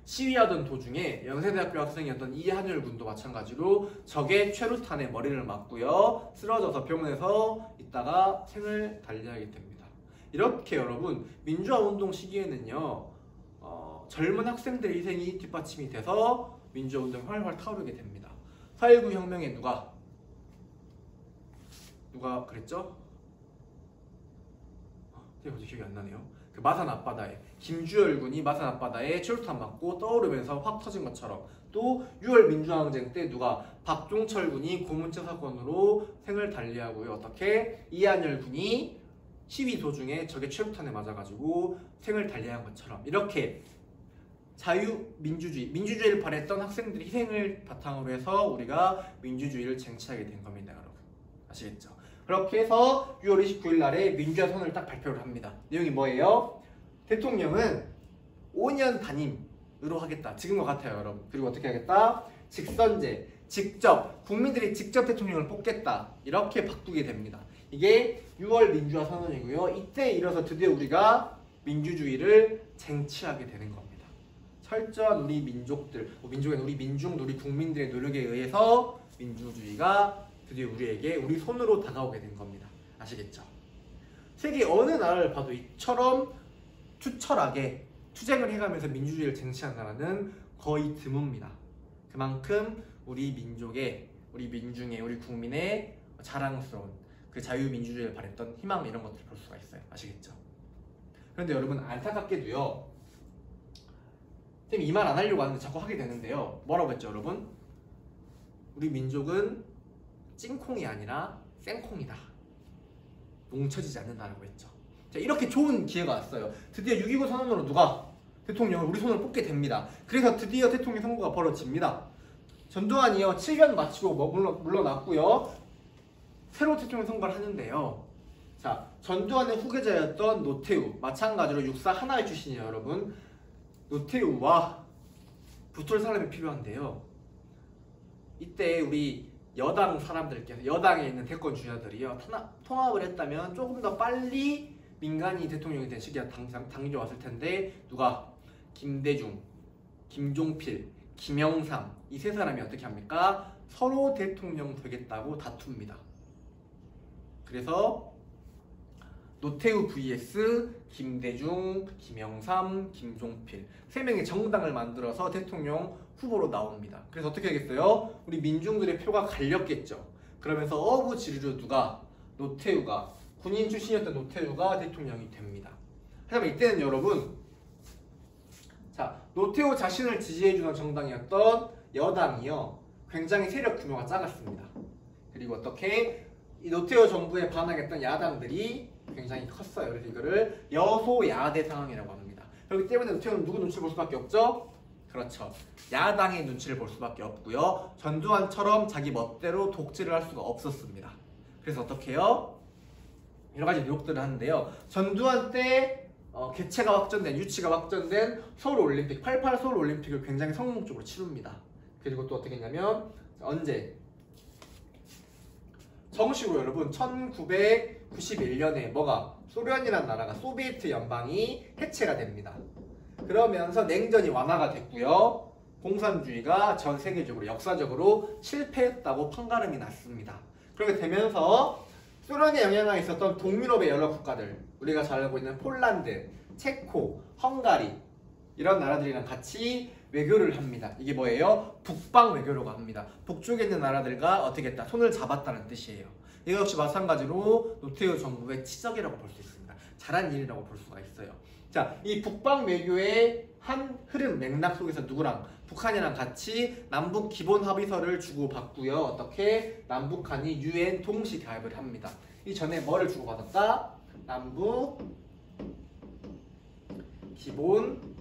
시위하던 도중에 연세대학교 학생이었던 이한열 군도 마찬가지로 적의 최루탄에 머리를 맞고요. 쓰러져서 병원에서 있다가 생을 달리하게 됩니다. 이렇게 여러분 민주화 운동 시기에는요. 젊은 학생들의 희생이 뒷받침이 돼서 민주화 운동이 활활 타오르게 됩니다. 4.19 혁명에 누가 그랬죠? 어제 기억이 안 나네요. 그 마산 앞바다에 김주열 군이 마산 앞바다에 최루탄 맞고 떠오르면서 확 터진 것처럼 또 6월 민주항쟁 때 박종철 군이 고문체 사건으로 생을 달리하고요. 어떻게 이한열 군이 시위 도중에 적의 최루탄에 맞아가지고 생을 달리한 것처럼 이렇게 민주주의를 바랬던 학생들의 희생을 바탕으로 해서 우리가 민주주의를 쟁취하게 된 겁니다, 여러분. 아시겠죠? 그렇게 해서 6월 29일 날에 민주화 선언을 딱 발표를 합니다. 내용이 뭐예요? 대통령은 5년 단임으로 하겠다. 지금과 같아요, 여러분. 그리고 어떻게 하겠다? 직선제, 국민들이 직접 대통령을 뽑겠다. 이렇게 바꾸게 됩니다. 이게 6월 민주화 선언이고요. 이때 이뤄서 드디어 우리가 민주주의를 쟁취하게 되는 겁니다. 철저한 우리 민족들, 우리 민중, 우리 국민들의 노력에 의해서 민주주의가 드디어 우리 손으로 다가오게 된 겁니다. 아시겠죠? 세계 어느 나라를 봐도 이처럼 투철하게 투쟁을 해가면서 민주주의를 쟁취한 나라는 거의 드뭅니다. 그만큼 우리 민족의, 우리 민중의, 우리 국민의 자랑스러운 그 자유민주주의를 바랬던 희망 이런 것들을 볼 수가 있어요. 아시겠죠? 그런데 여러분 안타깝게도요. 쌤이 이 말 안 하려고 하는데 자꾸 하게 되는데요. 뭐라고 했죠, 여러분? 우리 민족은 찐콩이 아니라 생콩이다. 뭉쳐지지 않는다라고 했죠. 자, 이렇게 좋은 기회가 왔어요. 드디어 6.29 선언으로 누가 대통령을 우리 손으로 뽑게 됩니다. 그래서 드디어 대통령 선거가 벌어집니다. 전두환이요 7년 마치고 물러났고요. 새로 대통령 선거를 하는데요. 자, 전두환의 후계자였던 노태우, 마찬가지로 육사 하나의 출신이에요, 여러분. 노태우와 붙을 사람이 필요한데요. 이때 우리 여당 사람들께서, 여당에 있는 대권 주자들이요 통합을 했다면 조금 더 빨리 민간이 대통령이 된 시기가 당겨져 왔을 텐데 누가? 김대중, 김종필, 김영삼 이 세 사람이 어떻게 합니까? 서로 대통령 되겠다고 다툽니다. 그래서 노태우 vs 김대중, 김영삼, 김종필 세 명의 정당을 만들어서 대통령 후보로 나옵니다. 그래서 어떻게 하겠어요? 우리 민중들의 표가 갈렸겠죠. 그러면서 어부지리로 누가? 노태우가, 군인 출신이었던 노태우가 대통령이 됩니다. 하지만 이때는 여러분, 자, 노태우 자신을 지지해주던 정당이었던 여당이요 굉장히 세력 규모가 작았습니다. 그리고 어떻게 이 노태우 정부에 반항했던 야당들이 굉장히 컸어요. 그래서 이거를 여소야대 상황이라고 합니다. 그렇기 때문에 노태우는 누구 눈치를 볼 수밖에 없죠? 그렇죠. 야당의 눈치를 볼 수밖에 없고요. 전두환처럼 자기 멋대로 독재를 할 수가 없었습니다. 그래서 어떻게 해요? 여러 가지 노력들을 하는데요. 전두환 때 개최가 확정된, 유치가 확정된 서울올림픽, 88 서울올림픽을 굉장히 성공적으로 치릅니다. 그리고 또 어떻게 했냐면 언제? 정식으로 여러분 1991년에 뭐가? 소련이라는 나라가 소비에트 연방이 해체가 됩니다. 그러면서 냉전이 완화가 됐고요. 공산주의가 전 세계적으로 역사적으로 실패했다고 판가름이 났습니다. 그렇게 되면서 소련의 영향이 있었던 동유럽의 여러 국가들, 우리가 잘 알고 있는 폴란드, 체코, 헝가리 이런 나라들이랑 같이 외교를 합니다. 이게 뭐예요? 북방 외교라고 합니다. 북쪽에 있는 나라들과 어떻게 했다? 손을 잡았다는 뜻이에요. 이거 역시 마찬가지로 노태우 정부의 치적이라고 볼 수 있습니다. 잘한 일이라고 볼 수가 있어요. 자, 이 북방 외교의 한 흐름 맥락 속에서 누구랑? 북한이랑 같이 남북 기본 합의서를 주고받고요. 어떻게? 남북한이 UN 동시 가입을 합니다. 이 전에 뭐를 주고받았다? 남북 기본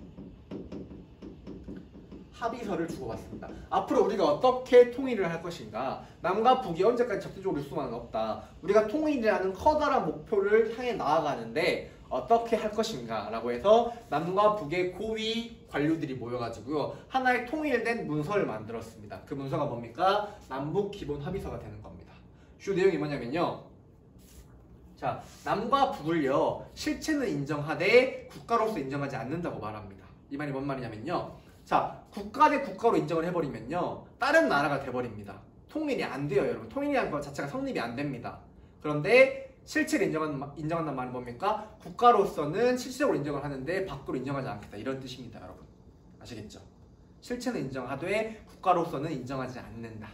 합의서를 주고받습니다. 앞으로 우리가 어떻게 통일을 할 것인가? 남과 북이 언제까지 적대적으로 있을 수만은 없다. 우리가 통일이라는 커다란 목표를 향해 나아가는데 어떻게 할 것인가? 라고 해서 남과 북의 고위 관료들이 모여가지고요. 하나의 통일된 문서를 만들었습니다. 그 문서가 뭡니까? 남북 기본 합의서가 되는 겁니다. 주요 내용이 뭐냐면요. 자, 남과 북을요. 실체는 인정하되 국가로서 인정하지 않는다고 말합니다. 이 말이 뭔 말이냐면요. 자, 국가 대 국가로 인정을 해버리면요. 다른 나라가 돼버립니다. 통일이 안 돼요, 여러분. 통일이라는 것 자체가 성립이 안 됩니다. 그런데 실체를 인정한다는 말은 뭡니까? 국가로서는 실질적으로 인정을 하는데 밖으로 인정하지 않겠다. 이런 뜻입니다, 여러분. 아시겠죠? 실체는 인정하되 국가로서는 인정하지 않는다.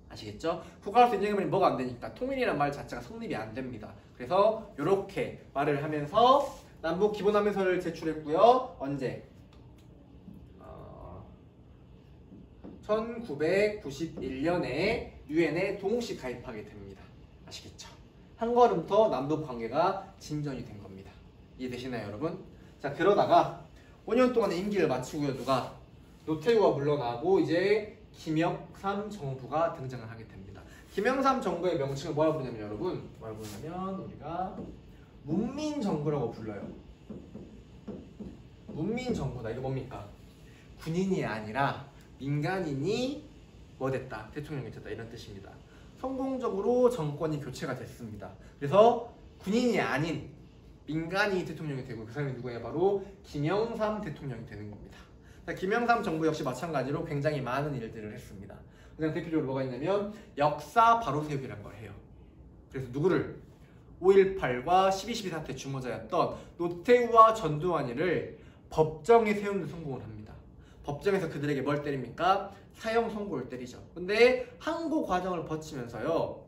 아시겠죠? 국가로서 인정하면 뭐가 안 되니까 통일이라는 말 자체가 성립이 안 됩니다. 그래서 이렇게 말을 하면서 남북 기본합의서를 제출했고요. 언제? 1991년에 유엔에 동시 가입하게 됩니다. 아시겠죠? 한 걸음 더 남북 관계가 진전이 된 겁니다. 이해되시나요, 여러분? 자, 그러다가 5년 동안의 임기를 마치고요. 누가? 노태우가 물러나고 이제 김영삼 정부가 등장을 하게 됩니다. 김영삼 정부의 명칭을 뭐라 부르냐면 여러분, 뭐라 부르냐면 우리가 문민정부라고 불러요. 문민정부다. 이거 뭡니까? 군인이 아니라 민간인이 뭐 됐다? 대통령이 됐다. 이런 뜻입니다. 성공적으로 정권이 교체가 됐습니다. 그래서 군인이 아닌 민간이 대통령이 되고 그 사람이 누구예요? 바로 김영삼 대통령이 되는 겁니다. 김영삼 정부 역시 마찬가지로 굉장히 많은 일들을 했습니다. 가장 대표적으로 뭐가 있냐면 역사 바로세우기라는 걸 해요. 그래서 누구를? 5.18과 12.12 사태 주모자였던 노태우와 전두환이를 법정에 세우는 데 성공을 합니다. 법정에서 그들에게 뭘 때립니까? 사형 선고를 때리죠. 근데 항고 과정을 거치면서요.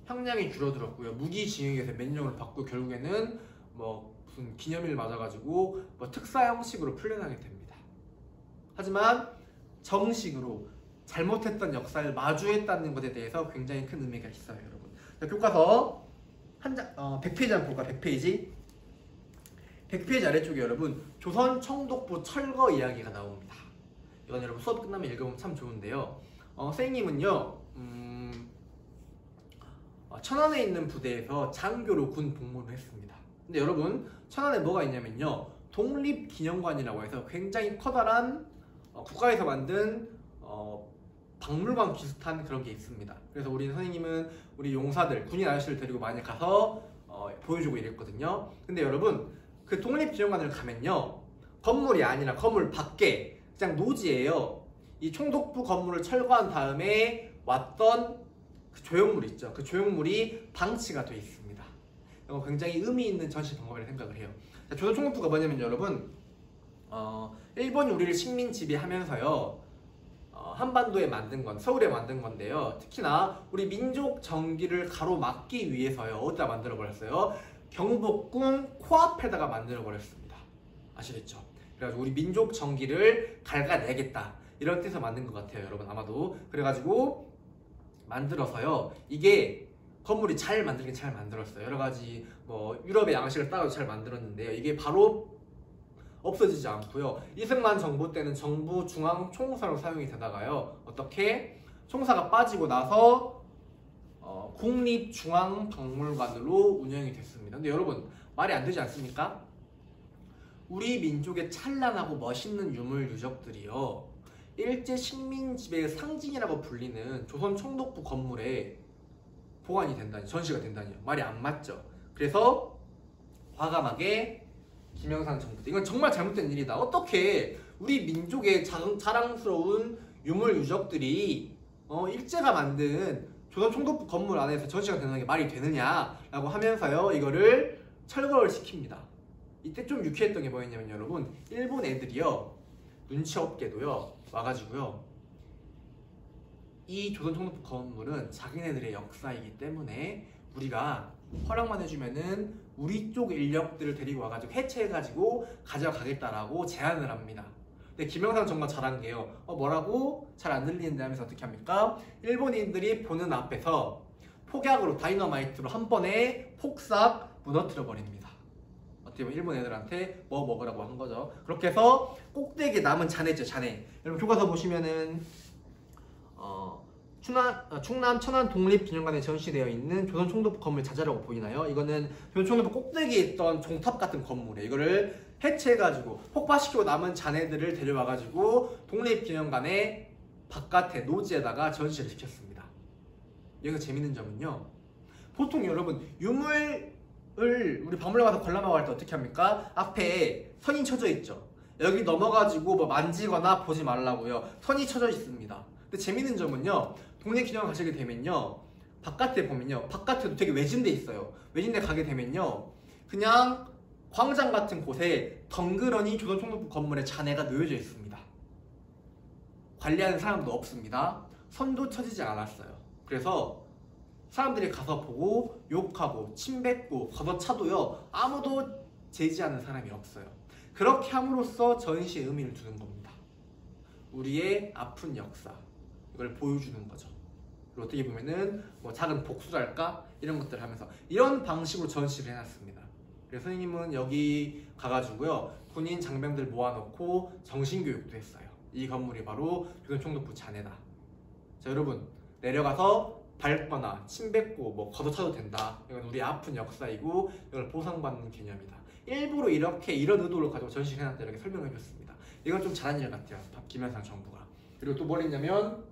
형량이 줄어들었고요. 무기징역에서 면역을 받고 결국에는 뭐 무슨 기념일 맞아가지고 뭐 특사 형식으로 풀려나게 됩니다. 하지만 정식으로 잘못했던 역사를 마주했다는 것에 대해서 굉장히 큰 의미가 있어요, 여러분. 자, 교과서 한 장, 100페이지 한번 볼까? 100페이지. 100페이지 아래쪽에 여러분 조선 청독부 철거 이야기가 나옵니다. 이건 여러분 수업 끝나면 읽어보면 참 좋은데요. 선생님은요 천안에 있는 부대에서 장교로 군 복무를 했습니다. 근데 여러분 천안에 뭐가 있냐면요 독립기념관이라고 해서 굉장히 커다란 국가에서 만든 박물관 비슷한 그런 게 있습니다. 그래서 우리 선생님은 우리 용사들 군인 아저씨를 데리고 많이 가서 보여주고 이랬거든요. 근데 여러분 그 독립기념관을 가면요 건물이 아니라 건물 밖에 그냥 노지예요. 이 총독부 건물을 철거한 다음에 왔던 그 조형물 있죠. 그 조형물이 방치가 되어 있습니다. 이거 굉장히 의미 있는 전시 방법이라고 생각을 해요. 자, 조선 총독부가 뭐냐면 여러분 일본이 우리를 식민 지배하면서요 한반도에 만든 건 서울에 만든 건데요. 특히나 우리 민족 정기를 가로막기 위해서요 어디다 만들어 버렸어요? 경복궁 코앞에다가 만들어 버렸습니다. 아시겠죠? 그래가지고 우리 민족 정기를 갈가내겠다 이런 뜻에서 만든 것 같아요, 여러분. 아마도 그래가지고 만들어서요 이게 건물이 잘 만들긴 잘 만들었어요. 여러 가지 뭐 유럽의 양식을 따라서 잘 만들었는데요. 이게 바로 없어지지 않고요. 이승만 정부 때는 정부 중앙 총사로 사용이 되다가요 어떻게 총사가 빠지고 나서 국립중앙박물관으로 운영이 됐습니다. 근데 여러분 말이 안 되지 않습니까? 우리 민족의 찬란하고 멋있는 유물 유적들이요 일제 식민 지배의 상징이라고 불리는 조선 총독부 건물에 보관이 된다니, 전시가 된다니요. 말이 안 맞죠. 그래서 과감하게 김영삼 정부 때 이건 정말 잘못된 일이다. 어떻게 우리 민족의 자랑스러운 유물 유적들이 일제가 만든 조선 총독부 건물 안에서 전시가 되는 게 말이 되느냐라고 하면서요 이거를 철거를 시킵니다. 이때 좀 유쾌했던 게 뭐였냐면 여러분, 일본 애들이요 눈치 없게도요 와가지고요 이 조선 총독부 건물은 자기네들의 역사이기 때문에 우리가 허락만 해주면은 우리 쪽 인력들을 데리고 와가지고 해체해가지고 가져가겠다라고 제안을 합니다. 근데 김영삼 정말 잘한 게요. 뭐라고? 잘 안 들리는데 하면서 어떻게 합니까? 일본인들이 보는 앞에서 폭약으로 다이너마이트로 한 번에 폭삭 무너뜨려 버립니다. 어떻게 보면 일본 애들한테 뭐 먹으라고 한 거죠. 그렇게 해서 꼭대기에 남은 잔해죠, 잔해. 여러분 교과서 보시면은 충남 천안 독립기념관에 전시되어 있는 조선 총독부 건물 자자라고 보이나요? 이거는 조선 총독부 꼭대기에 있던 종탑 같은 건물이에요. 이거를 해체해가지고 폭파시키고 남은 잔해들을 데려와가지고 독립기념관의 바깥에 노지에다가 전시를 시켰습니다. 여기서 재밌는 점은요, 보통 여러분 유물을 우리 박물관 가서 관람하고 할 때 어떻게 합니까? 앞에 선이 쳐져 있죠. 여기 넘어가지고 뭐 만지거나 보지 말라고요. 선이 쳐져 있습니다. 근데 재밌는 점은요, 독립기념관 가시게 되면요 바깥에 보면요, 바깥에도 되게 외진데 있어요. 외진데 가게 되면요 그냥 광장 같은 곳에 덩그러니 조선 총독부 건물에 잔해가 놓여져 있습니다. 관리하는 사람도 없습니다. 선도 쳐지지 않았어요. 그래서 사람들이 가서 보고 욕하고 침뱉고 걷어차도요 아무도 제지하는 사람이 없어요. 그렇게 함으로써 전시의 의미를 두는 겁니다. 우리의 아픈 역사, 이걸 보여주는 거죠. 그리고 어떻게 보면은 뭐 작은 복수랄까? 이런 것들을 하면서 이런 방식으로 전시를 해놨습니다. 그래서 선생님은 여기 가가지고요 군인 장병들 모아놓고 정신교육도 했어요. 이 건물이 바로 조선 총독부 잔해다. 자, 여러분 내려가서 밟거나 침뱉고 뭐 걷어차도 된다. 이건 우리 아픈 역사이고 이걸 보상받는 개념이다. 일부러 이렇게 이런 의도를 가지고 전시를 해놨다 이렇게 설명해 줬습니다. 이건 좀 잘한 일 같아요, 김영삼 정부가. 그리고 또 뭘 했냐면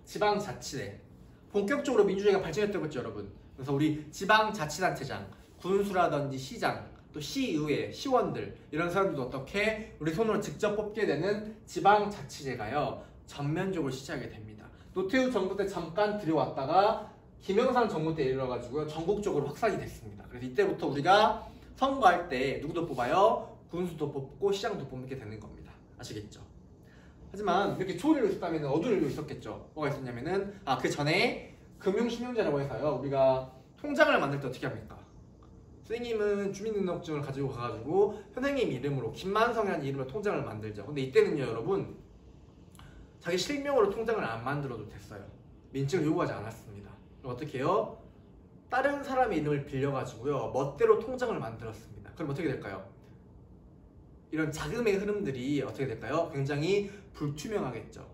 지방자치대, 본격적으로 민주주의가 발전했다고 했죠 여러분. 그래서 우리 지방자치단체장, 군수라든지 시장, 또 시의회, 시원들 이런 사람들도 어떻게 우리 손으로 직접 뽑게 되는 지방자치제가요 전면적으로 시작이 됩니다. 노태우 정부 때 잠깐 들여왔다가 김영삼 정부 때 이르러가지고요 전국적으로 확산이 됐습니다. 그래서 이때부터 우리가 선거할 때 누구도 뽑아요? 군수도 뽑고 시장도 뽑게 되는 겁니다. 아시겠죠? 하지만 이렇게 좋은 일도 있었다면 어두운 일도 있었겠죠. 뭐가 있었냐면은 그 전에 금융신용제라고 해서요 우리가 통장을 만들 때 어떻게 합니까? 선생님은 주민등록증을 가지고 가가지고 선생님 이름으로 김만성이라는 이름으로 통장을 만들죠. 근데 이때는요 여러분 자기 실명으로 통장을 안 만들어도 됐어요. 민증을 요구하지 않았습니다. 그럼 어떻게 해요? 다른 사람의 이름을 빌려가지고요 멋대로 통장을 만들었습니다. 그럼 어떻게 될까요? 이런 자금의 흐름들이 어떻게 될까요? 굉장히 불투명하겠죠.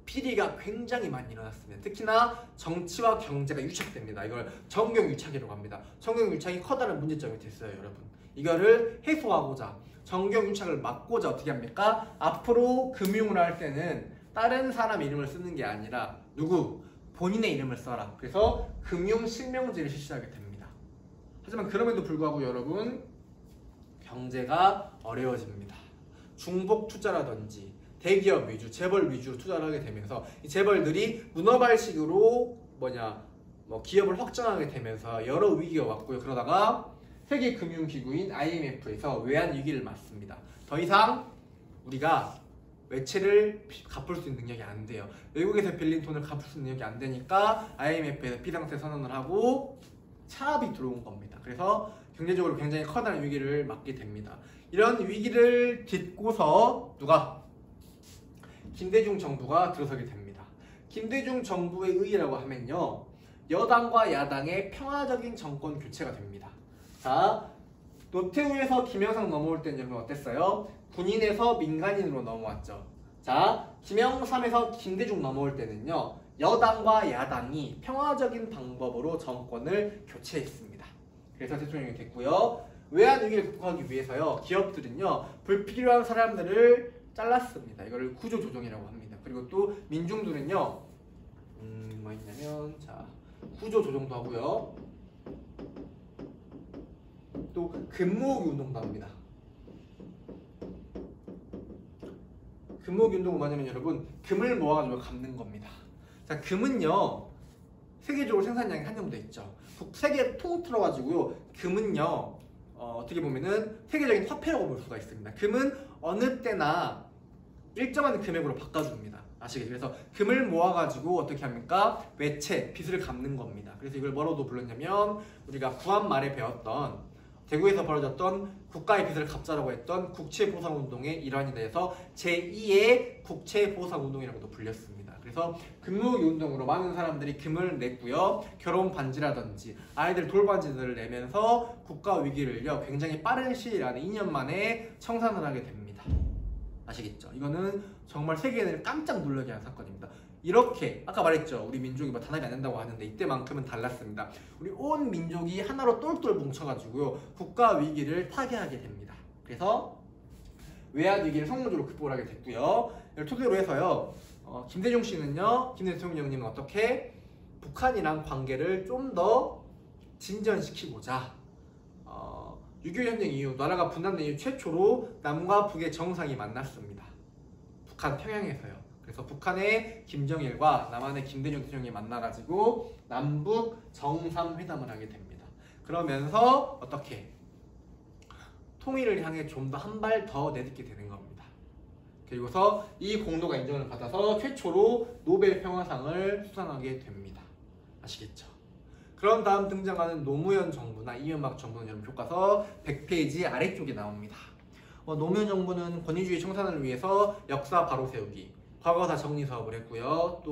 비리가 굉장히 많이 일어났습니다. 특히나 정치와 경제가 유착됩니다. 이걸 정경유착이라고 합니다. 정경유착이 커다란 문제점이 됐어요 여러분. 이거를 해소하고자 정경유착을 막고자 어떻게 합니까? 앞으로 금융을 할 때는 다른 사람 이름을 쓰는 게 아니라 누구? 본인의 이름을 써라. 그래서 금융실명제를 실시하게 됩니다. 하지만 그럼에도 불구하고 여러분 경제가 어려워집니다. 중복 투자라든지 대기업 위주, 재벌 위주로 투자를 하게 되면서 이 재벌들이 문어발식으로 기업을 확장하게 되면서 여러 위기가 왔고요. 그러다가 세계금융기구인 IMF에서 외환 위기를 맞습니다. 더 이상 우리가 외채를 갚을 수 있는 능력이 안 돼요. 외국에서 빌린 돈을 갚을 수 있는 능력이 안 되니까 IMF에서 비상세 선언을 하고 차압이 들어온 겁니다. 그래서 경제적으로 굉장히 커다란 위기를 맞게 됩니다. 이런 위기를 딛고서 누가? 김대중 정부가 들어서게 됩니다. 김대중 정부의 의의라고 하면요 여당과 야당의 평화적인 정권 교체가 됩니다. 자, 노태우에서 김영삼 넘어올 때는 여러분 어땠어요? 군인에서 민간인으로 넘어왔죠. 자, 김영삼에서 김대중 넘어올 때는요 여당과 야당이 평화적인 방법으로 정권을 교체했습니다. 그래서 대통령이 됐고요. 외환 위기를 극복하기 위해서요 기업들은요 불필요한 사람들을 잘랐습니다. 이걸 구조조정이라고 합니다. 그리고 또 민중들은요 뭐 있냐면 구조조정도 하고요 또 금모으기 운동도 합니다. 금모으기 운동은 뭐냐면 여러분 금을 모아가지고 갚는 겁니다. 자, 금은요 세계적으로 생산량이 한정돼 있죠. 세계 통틀어 가지고요. 금은요. 어떻게 보면은 세계적인 화폐라고 볼 수가 있습니다. 금은 어느 때나 일정한 금액으로 바꿔줍니다. 아시겠죠? 그래서 금을 모아가지고 어떻게 합니까? 외채, 빚을 갚는 겁니다. 그래서 이걸 뭐라고 불렀냐면 우리가 구한 말에 배웠던 대구에서 벌어졌던 국가의 빚을 갚자라고 했던 국채보상운동의 일환이 돼서 제2의 국채보상운동이라고도 불렸습니다. 그래서 금모으기 운동으로 많은 사람들이 금을 냈고요. 결혼 반지라든지 아이들 돌반지들을 내면서 국가 위기를요 굉장히 빠른 시일 안에 2년 만에 청산을 하게 됩니다. 아시겠죠? 이거는 정말 세계인을 깜짝 놀라게 한 사건입니다. 이렇게 아까 말했죠. 우리 민족이 뭐 단합이 안 된다고 하는데 이때만큼은 달랐습니다. 우리 온 민족이 하나로 똘똘 뭉쳐가지고요 국가 위기를 타개하게 됩니다. 그래서 외환 위기를 성공적으로 극복을 하게 됐고요. 이를 토대로 해서요. 김대중 씨는요, 김 대통령님은 어떻게 북한이랑 관계를 좀 더 진전시키고자 6.25 전쟁 이후 나라가 분단된 이후 최초로 남과 북의 정상이 만났습니다. 북한 평양에서요. 그래서 북한의 김정일과 남한의 김대중 대통령이 만나가지고 남북 정상회담을 하게 됩니다. 그러면서 어떻게 통일을 향해 좀 더 한 발 더 내딛게 되는 겁니다. 그리고서 이 공로가 인정을 받아서 최초로 노벨 평화상을 수상하게 됩니다. 아시겠죠? 그런 다음 등장하는 노무현 정부나 이명박 정부는 여러분 교과서 100페이지 아래쪽에 나옵니다. 노무현 정부는 권위주의 청산을 위해서 역사 바로 세우기, 과거사 정리 사업을 했고요.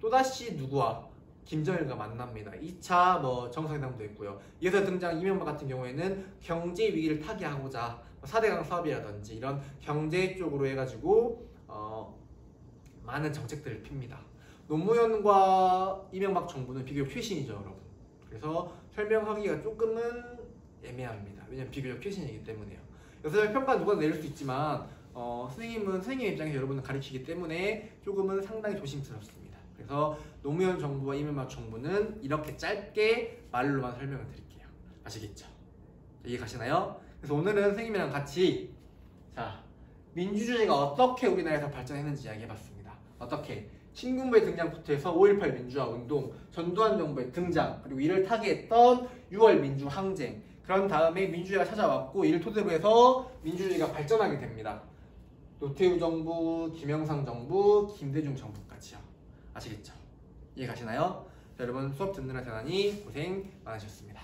또다시 누구와? 김정일과 만납니다. 2차 정상회담도 했고요. 이어서 등장 이명박 같은 경우에는 경제 위기를 타개하고자 4대강 사업이라든지 이런 경제 쪽으로 해가지고 많은 정책들을 핍니다. 노무현과 이명박 정부는 비교적 최신이죠, 여러분. 그래서 설명하기가 조금은 애매합니다. 왜냐면 비교적 최신이기 때문에요. 여기서 평가 누가 내릴 수 있지만 선생님은 선생님의 입장에서 여러분을 가르치기 때문에 조금은 상당히 조심스럽습니다. 그래서 노무현 정부와 이명박 정부는 이렇게 짧게 말로만 설명을 드릴게요. 아시겠죠? 이해 가시나요? 그래서 오늘은 선생님이랑 같이 민주주의가 어떻게 우리나라에서 발전했는지 이야기해봤습니다. 어떻게? 신군부의 등장부터 해서 5.18 민주화운동, 전두환 정부의 등장, 그리고 이를 타개했던 6월 민주항쟁, 그런 다음에 민주주의가 찾아왔고 이를 토대로 해서 민주주의가 발전하게 됩니다. 노태우 정부, 김영삼 정부, 김대중 정부까지요. 아시겠죠? 이해 가시나요? 여러분 수업 듣느라 대단히 고생 많으셨습니다.